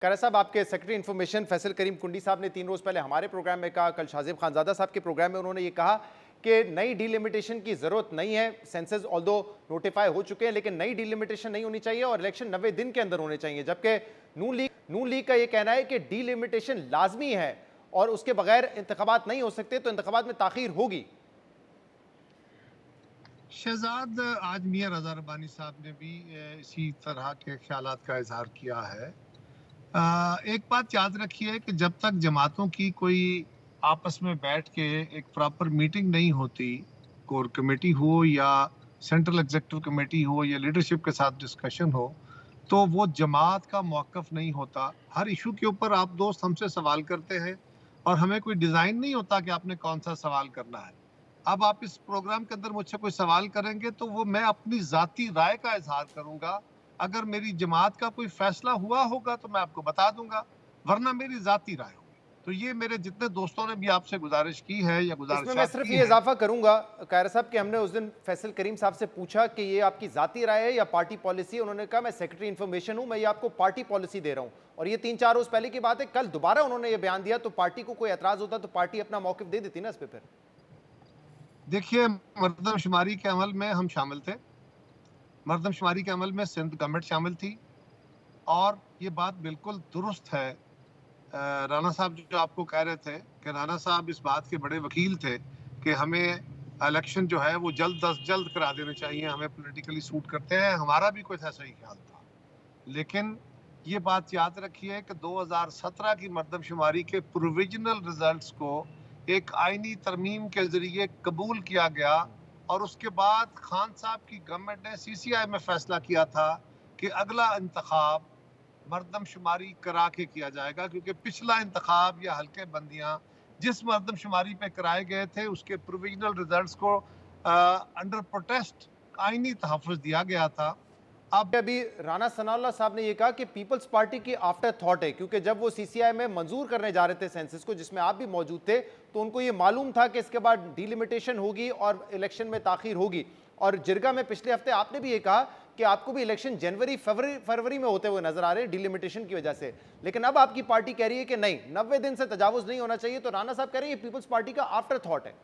कारा साहब, आपके सेक्रेटरी इन्फॉर्मेशन फैसल करीम कुंडी साहब ने 3 रोज पहले हमारे प्रोग्राम में कहा, कल शाजिब खानजादा साहब के प्रोग्राम में उन्होंने ये कहा कि नई डिलिमिटेशन की जरूरत नहीं है। सेंसस ऑल्दो नोटिफाई हो चुके हैं, लेकिन नई डिलिमिटेशन नहीं होनी चाहिए और इलेक्शन 90 दिन के अंदर होने चाहिए। जबकि नून लीग का यह कहना है कि डिलिमिटेशन लाजमी है और उसके बगैर इंतखाबात नहीं हो सकते, तो इंतखाबात में ताखीर होगी। शहजाद आज मियां रजा रब्बानी साहब ने भी इसी तरह के ख्यालात का इजहार किया है। एक बात याद रखिए कि जब तक जमातों की कोई आपस में बैठ के एक प्रॉपर मीटिंग नहीं होती, कोर कमेटी हो या सेंट्रल एग्जीक्यूटिव कमेटी हो या लीडरशिप के साथ डिस्कशन हो, तो वो जमात का मौक़िफ़ नहीं होता। हर इशू के ऊपर आप दोस्त हमसे सवाल करते हैं और हमें कोई डिज़ाइन नहीं होता कि आपने कौन सा सवाल करना है। अब आप इस प्रोग्राम के अंदर मुझसे कोई सवाल करेंगे तो वो मैं अपनी ज़ाती राय का इज़हार करूँगा। अगर मेरी जमात का कोई फैसला हुआ होगा तो मैं आपको बता दूंगा, वरना मेरी जाती राय होगी। तो ये मेरे जितने दोस्तों ने भी आपसे गुजारिश की है या इसमें मैं गुजारिशात सिर्फ की ये हैं। इजाफा करूंगा कायरा साहब कि हमने उस दिन फैसल करीम साहब से पूछा कि ये आपकी जाती राय है या पार्टी पॉलिसी। उन्होंने कहा मैं सेक्रेटरी इन्फॉर्मेशन हूं, मैं ये आपको पार्टी पॉलिसी दे रहा हूं। और ये 3-4 रोज पहले की बात है, कल दोबारा उन्होंने ये बयान दिया, तो पार्टी को कोई एतराज होता तो पार्टी अपना मौकिफ दे देती ना इस पे। फिर देखिए, मरदमशुमारी के अमल में हम शामिल थे। मरदमशुमारी के अमल में सिंध गवर्नमेंट शामिल थी और ये बात बिल्कुल दुरुस्त है। राणा साहब जो आपको कह रहे थे कि राणा साहब इस बात के बड़े वकील थे कि हमें इलेक्शन जो है वो जल्द अज जल्द करा देने चाहिए, हमें पॉलिटिकली सूट करते हैं। हमारा भी कुछ ऐसा ही ख्याल था, लेकिन ये बात याद रखिए कि 2017 की मरदमशुमारी के प्रोविजनल रिजल्ट्स को एक आईनी तरमीम के जरिए कबूल किया गया और उसके बाद खान साहब की गवर्नमेंट ने सीसीआई में फैसला किया था कि अगला इंतखाब मरदमशुमारी करा के किया जाएगा, क्योंकि पिछला इंतखाब या हल्के बंदियां जिस मरदमशुमारी पे कराए गए थे उसके प्रोविजनल रिजल्ट्स को अंडर प्रोटेस्ट आईनी तहफ़्फ़ुज़ दिया गया था। अब अभी राणा सनाउल्लाह साहब ने यह कहा कि पीपल्स पार्टी की आफ्टर थॉट है, क्योंकि जब वो सीसीआई में मंजूर करने जा रहे थे सेंसस को, जिसमें आप भी मौजूद थे, तो उनको ये मालूम था कि इसके बाद डिलिमिटेशन होगी और इलेक्शन में ताखीर होगी। और जिरगा में पिछले हफ्ते आपने भी ये कहा कि आपको भी इलेक्शन जनवरी फरवरी में होते हुए नजर आ रहे हैं डिलिमिटेशन की वजह से। लेकिन अब आपकी पार्टी कह रही है कि नहीं, 90 दिन से तजावुज नहीं होना चाहिए। तो राणा साहब कह रहे हैं ये पीपल्स पार्टी का आफ्टर थॉट है।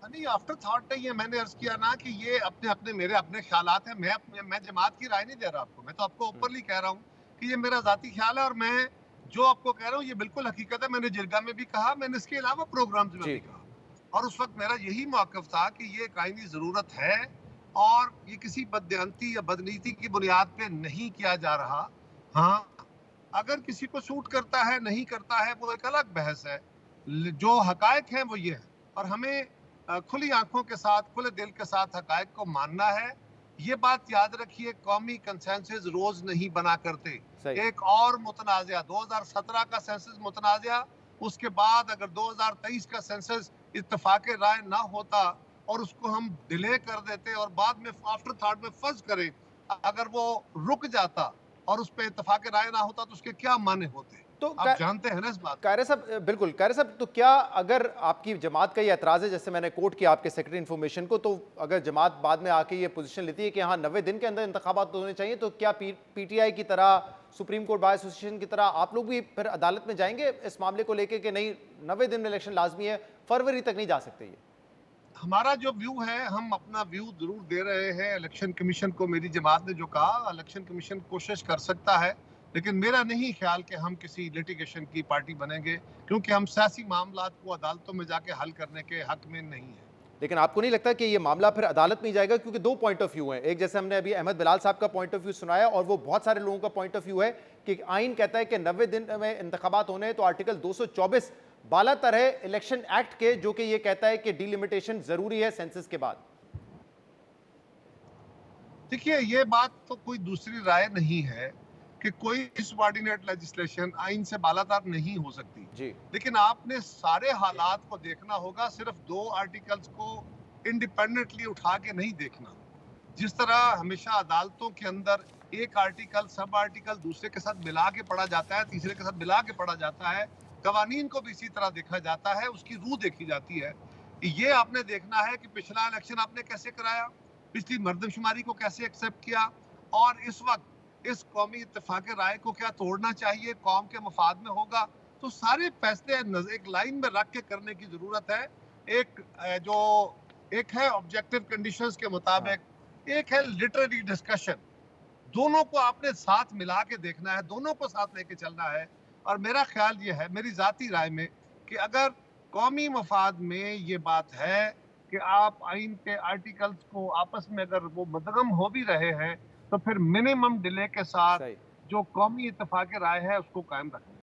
नहीं, आफ्टर थॉट नहीं है। मैंने अर्ज किया ना कि ये अपने अपने मेरे अपने ख्यालात हैं। मैं जमात की राय नहीं दे रहा आपको, मैं तो आपको ओपनली कह रहा हूँ कि ये मेरा जाती ख्याल है और मैं जो आपको कह रहा हूँ ये बिल्कुल हकीकत है। मैंने जिरगा में भी कहा, मैंने इसके अलावा प्रोग्राम्स में भी जी। कहा और उस वक्त मेरा यही मौक़िफ़ था कि ये एक आईनी ज़रूरत है और ये किसी बददियानती या बदनीति की बुनियाद पे नहीं किया जा रहा। हाँ, अगर किसी को सूट करता है, नहीं करता है, वो एक अलग बहस है। जो हकायक हैं वो ये है और हमें खुली आंखों के साथ, खुले दिल के साथ हकायक को मानना है। ये बात याद रखिए, कौमी कंसेंसस रोज नहीं बना करते। सही। एक और मुतनाज़ा 2017 का सेंसस मुतनाज़ा, उसके बाद अगर 2023 का सेंसस इत्तेफाक राय ना होता और उसको हम डिले कर देते और बाद में आफ्टर थॉट में फर्ज करें, अगर वो रुक जाता और उस पर इत्तेफाक राय ना होता तो उसके क्या माने होते। तो आप जानते हैं ना इस बात को। कायरे साहब, बिल्कुल कायरे साहब, तो क्या अगर आपकी जमात का ये एतराज़ है, जैसे मैंने कोट किया आपके सेक्रेटरी इन्फॉर्मेशन को, तो अगर जमात बाद में आके ये पोजीशन लेती है कि हाँ 90 दिन के अंदर इंतखाबात होने चाहिए, तो क्या पीटीआई की तरह, सुप्रीम कोर्ट बार एसोसिएशन की तरह आप लोग भी फिर अदालत में जाएंगे इस मामले को लेकर कि नहीं 90 दिन में इलेक्शन लाजमी है, फरवरी तक नहीं जा सकते ये? हमारा जो व्यू है, हम अपना व्यू जरूर दे रहे हैं। इलेक्शन कमीशन को मेरी जमात ने जो कहा, इलेक्शन कमीशन कोशिश कर सकता है, लेकिन मेरा नहीं ख्याल कि हम किसी लिटिगेशन की पार्टी बनेंगे, क्योंकि हम सियासी मामलात को अदालतों में जाके हल करने के हक में नहीं है। लेकिन आपको नहीं लगता कि ये मामला फिर अदालत में ही जाएगा? क्योंकि 2 पॉइंट ऑफ व्यू हैं। एक, जैसे हमने अभी अहमद बिलाल साहब का पॉइंट ऑफ व्यू सुनाया, और वो बहुत सारे लोगों का पॉइंट ऑफ व्यू है कि आइन कहता है कि 90 दिन में इंतखाबात होने हैं, तो आर्टिकल 224 बालातर है इलेक्शन एक्ट के, जो कि ये कहता है कि डिलिमिटेशन जरूरी है सेंसस के बाद। देखिए, ये बात तो कोई दूसरी राय नहीं है कि कोई सबऑर्डिनेट लेजिस्लेशन आइन से बालातर नहीं हो सकती। जी। लेकिन आपने सारे हालात को देखना होगा, सिर्फ 2 आर्टिकल्स को इंडिपेंडेंटली उठा के नहीं देखना। जिस तरह हमेशा अदालतों के अंदर एक आर्टिकल सब आर्टिकल दूसरे के साथ मिला के पढ़ा जाता है, तीसरे के साथ मिला के पढ़ा जाता है, कवानीन को भी इसी तरह देखा जाता है, उसकी रूह देखी जाती है। ये आपने देखना है कि पिछला इलेक्शन आपने कैसे कराया, पिछली मर्दमशुमारी को कैसे एक्सेप्ट किया और इस वक्त इस कौमी इत्तेफाक राय को क्या तोड़ना चाहिए, कौम के मफाद में होगा, तो सारे फैसले एक लाइन में रख के करने की जरूरत है। एक है ऑब्जेक्टिव कंडीशंस के मुताबिक, एक है लिटरेरी डिस्कशन। दोनों को आपने साथ मिला के देखना है, दोनों को साथ लेके चलना है। और मेरा ख्याल ये है, मेरी जाती राय में, कि अगर कौमी मफाद में ये बात है कि आप आइन के आर्टिकल्स को आपस में अगर वो मुदगम हो भी रहे हैं, तो फिर मिनिमम डिले के साथ सही। जो कौमी इत्तेफाक राय है उसको कायम रखें।